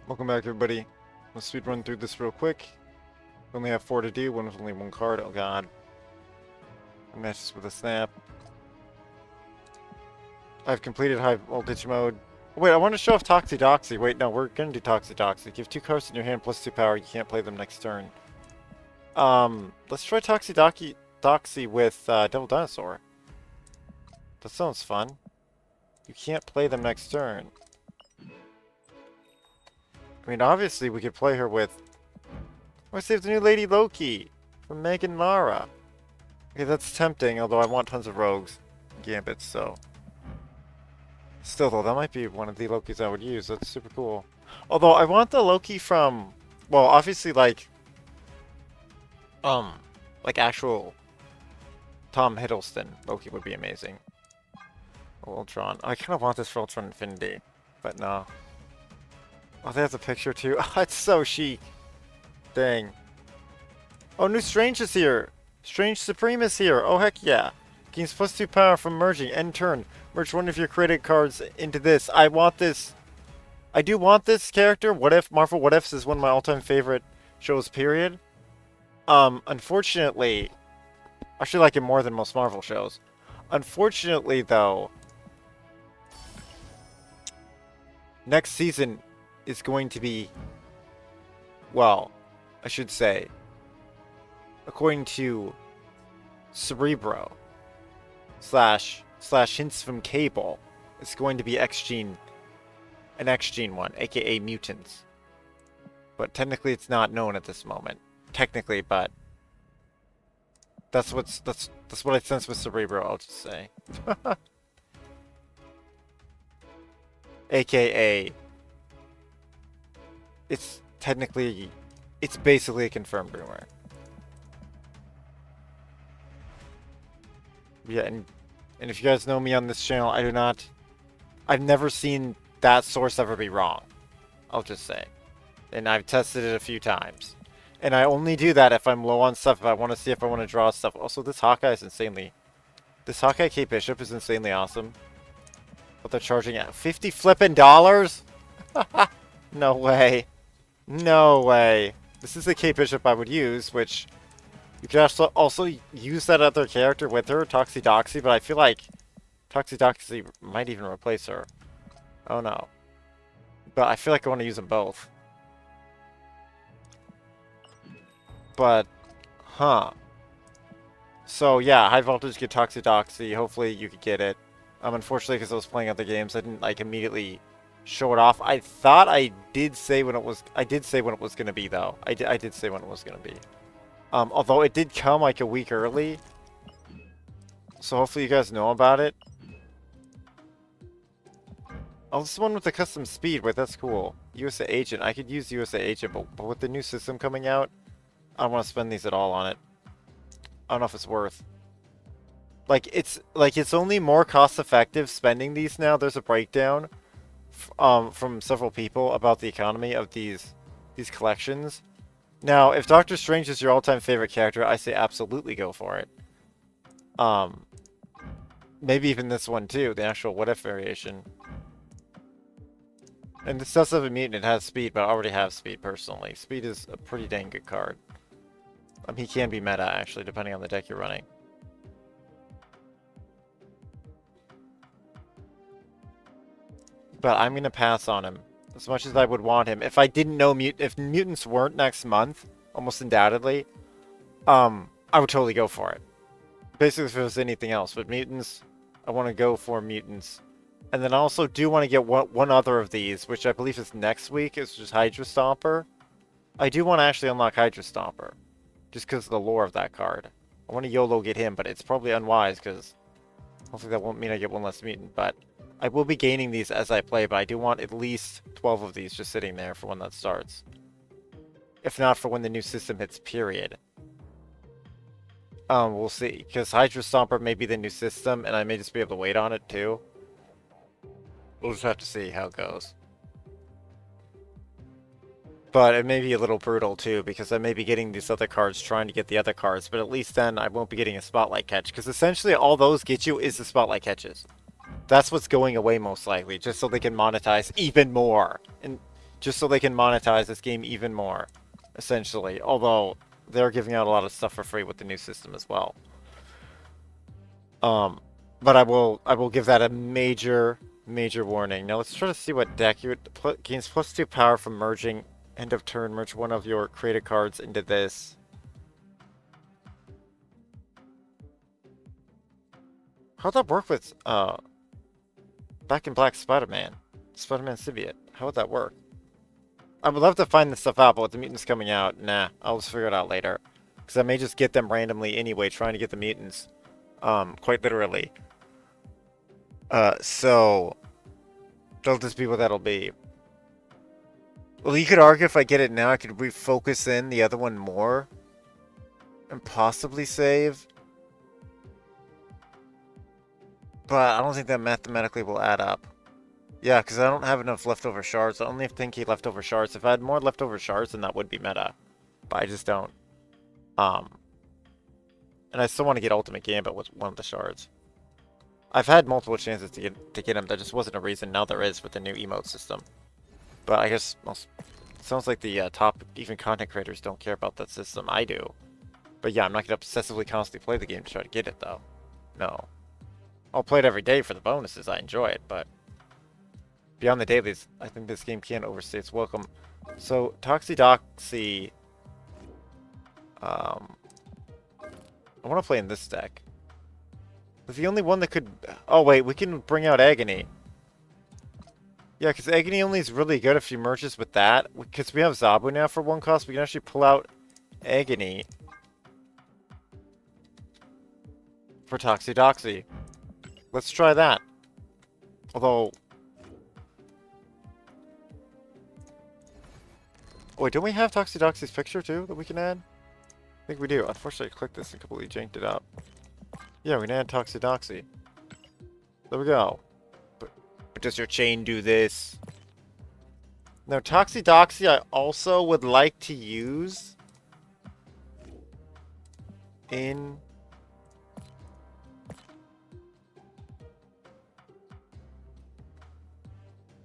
Welcome back, everybody. Let's speed run through this real quick. We only have 4 to do. One with only 1 card. Oh god. Matches with a snap. I've completed high voltage mode. Wait, I want to show off Toxidoxy. Wait, no, we're gonna do Toxidoxy. You have 2 cards in your hand plus 2 power. You can't play them next turn. Let's try Toxidoxy with Devil Dinosaur. That sounds fun. You can't play them next turn. I mean, obviously, we could play her with... I saved the new Lady Loki from NamorA. Okay, that's tempting, although I want tons of rogues and gambits, so... Still, though, that might be one of the Lokis I would use. That's super cool. Although, I want the Loki from... Well, obviously, like actual Tom Hiddleston Loki would be amazing. Ultron. I kind of want this for Ultron Infinity, but no. Oh, they have the picture too. Oh, it's so chic. Dang. Oh, new Strange is here. Strange Supreme is here. Oh, heck yeah. Gains plus 2 power from merging. End turn. Merge one of your created cards into this. I want this. I do want this character. What If? Marvel What Ifs is one of my all-time favorite shows, period. Unfortunately, I actually like it more than most Marvel shows. Unfortunately, though, next season is going to be, well, I should say, according to Cerebro slash hints from Cable, it's going to be an X-Gene one, aka Mutants. But technically it's not known at this moment. Technically, but that's what I sense with Cerebro, I'll just say. AKA, it's basically a confirmed rumor. Yeah, and if you guys know me on this channel, I've never seen that source ever be wrong. I'll just say. And I've tested it a few times. And I only do that if I'm low on stuff, if I want to see if I want to draw stuff. Also, this Hawkeye Kate Bishop is insanely awesome. But they're charging at $50 flippin' dollars? No way. No way. This is the Kate Bishop I would use, which you could also use that other character with her, Toxidoxy, but I feel like Toxidoxy might even replace her. Oh no. But I feel like I want to use them both. But, huh. So yeah, high voltage get Toxidoxy. Hopefully you could get it. Unfortunately, because I was playing other games, I didn't like immediately show it off. I thought I did say when it was. I did say when it was gonna be though. I did say when it was gonna be. Although it did come like a week early. So hopefully you guys know about it. Oh, this one with the custom speed. Wait, that's cool. USA Agent. I could use USA Agent, but with the new system coming out, I don't want to spend these at all on it. I don't know if it's worth. It's only more cost effective spending these now. There's a breakdown from several people about the economy of these collections. Now, if Doctor Strange is your all-time favorite character, I say absolutely go for it. Maybe even this one too, the actual What If variation. And this does have a mutant, it has speed, but I already have speed personally. Speed is a pretty dang good card. He can be meta, actually, depending on the deck you're running. But I'm going to pass on him. As much as I would want him. If I didn't know if mutants weren't next month, almost undoubtedly, I would totally go for it. Basically, if it was anything else. But mutants, I want to go for mutants. And then I also do want to get one other of these, which I believe is next week. It's just Hydra Stomper. I do want to actually unlock Hydra Stomper. Just because of the lore of that card. I want to YOLO get him, but it's probably unwise because hopefully that won't mean I get one less mutant. But I will be gaining these as I play, but I do want at least 12 of these just sitting there for when that starts. If not for when the new system hits, period. We'll see. Because Hydra Stomper may be the new system, and I may just be able to wait on it too. We'll just have to see how it goes. But it may be a little brutal too, because I may be getting these other cards trying to get the other cards, but at least then I won't be getting a spotlight catch, because essentially all those get you is the spotlight catches. That's what's going away most likely, just so they can monetize even more. And just so they can monetize this game even more, essentially. Although they're giving out a lot of stuff for free with the new system as well. But I will give that a major warning. Now let's try to see what deck you would gains +2 power from merging end of turn. Merge one of your created cards into this. How'd that work with Back in Black Spider-Man Symbiote? How would that work? I would love to find this stuff out, but with the mutants coming out, nah, I'll just figure it out later. Because I may just get them randomly anyway, trying to get the mutants. Quite literally. So that'll just be what that'll be. Well, you could argue if I get it now, I could refocus in the other one more. And possibly save. But I don't think that mathematically will add up. Yeah, because I don't have enough leftover shards. I only have 10k leftover shards. If I had more leftover shards, then that would be meta. But I just don't. And I still want to get Ultimate Gambit with one of the shards. I've had multiple chances to get him. There just wasn't a reason. Now there is with the new emote system. But I guess it sounds like the top even content creators don't care about that system. I do. But yeah, I'm not going to obsessively constantly play the game to try to get it though. No. I'll play it every day for the bonuses. I enjoy it, but beyond the dailies, I think this game can't overstay its welcome. So Toxidoxy, I want to play in this deck. But the only one that could... Oh, wait. We can bring out Agony. Yeah, because Agony only is really good if she merges with that. Because we have Zabu now for 1 cost. We can actually pull out Agony for Toxidoxy. Let's try that. Although... Wait, don't we have Toxidoxy's picture, too, that we can add? I think we do. Unfortunately, I clicked this and completely janked it up. Yeah, we can add Toxidoxy. There we go. But does your chain do this? Now, Toxidoxy I also would like to use in...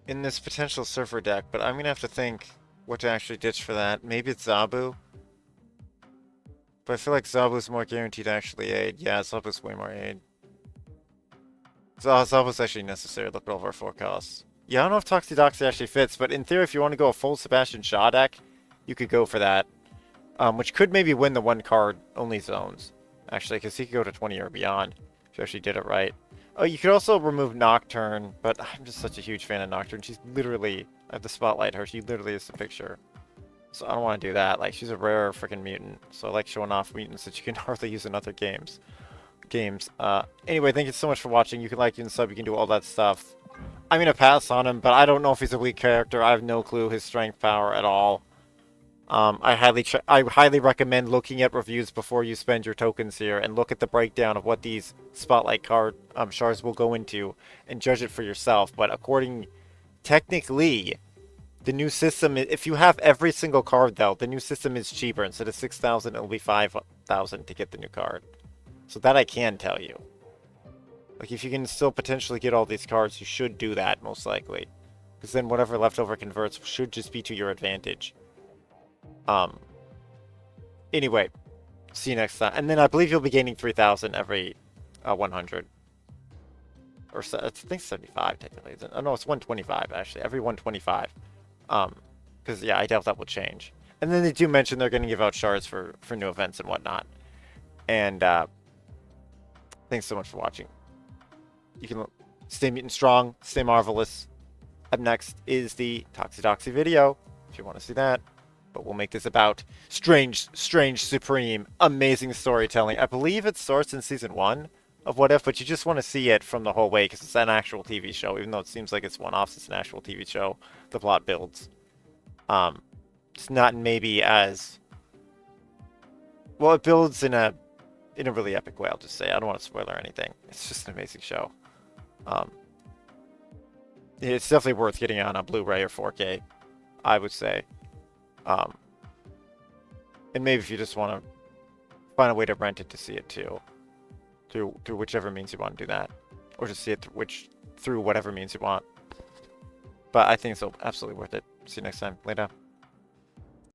in this potential Surfer deck, but I'm going to have to think what to actually ditch for that. Maybe it's Zabu. But I feel like Zabu's more guaranteed to actually aid. Yeah, Zabu's way more aid. Zabu's actually necessary. Look at all of our forecasts. Yeah, I don't know if Toxidoxy actually fits, but in theory, if you want to go a full Sebastian Shaw deck, you could go for that. Which could maybe win the 1 card only zones. Actually, because he could go to 20 or beyond. If you actually did it right. Oh, you could also remove Nocturne, but I'm just such a huge fan of Nocturne. She's literally... I have to spotlight her. She literally is the picture. So I don't want to do that. Like, she's a rare freaking mutant. So I like showing off mutants that you can hardly use in other games. Anyway, thank you so much for watching. You can like, you can sub, you can do all that stuff. I'm going to pass on him, but I don't know if he's a weak character. I have no clue his strength power at all. I highly recommend looking at reviews before you spend your tokens here and look at the breakdown of what these spotlight card shards will go into and judge it for yourself. But technically, the new system, if you have every single card though, the new system is cheaper. Instead of 6,000, it'll be 5,000 to get the new card. So that I can tell you. Like, if you can still potentially get all these cards, you should do that, most likely. Because then whatever leftover converts should just be to your advantage. Anyway, see you next time. And then I believe you'll be gaining 3,000 every 100. Or I think 75 technically. Oh no, it's 125 actually. Every 125. Because yeah, I doubt that will change. And then they do mention they're going to give out shards for new events and whatnot. And thanks so much for watching. You can stay mutant strong, stay marvelous. Up next is the Toxidoxy video, if you want to see that. But we'll make this about Strange Supreme, amazing storytelling. I believe it starts in Season 1 of What If, but you just want to see it from the whole way, because it's an actual TV show. Even though it seems like it's one-offs, it's an actual TV show. The plot builds. It's not maybe as... Well, it builds in a really epic way, I'll just say. I don't want to spoil or anything. It's just an amazing show. It's definitely worth getting on a Blu-ray or 4K, I would say. And maybe if you just want to find a way to rent it to see it too. Through whichever means you want to do that. Or just see it through whatever means you want. But I think it's absolutely worth it. See you next time. Later.